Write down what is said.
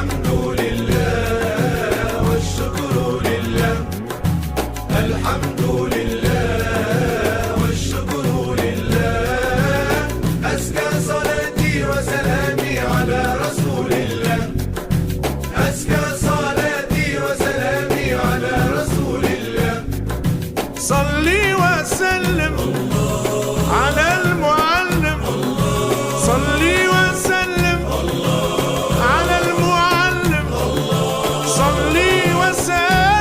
الحمد لله والشكر لله، الحمد لله والشكر لله. أزكى صلاتي وسلامي على رسول الله، أزكى صلاتي وسلامي على رسول الله. صلي وسلم على المعلم، صلي وسلم على المعلم، صلي وسلم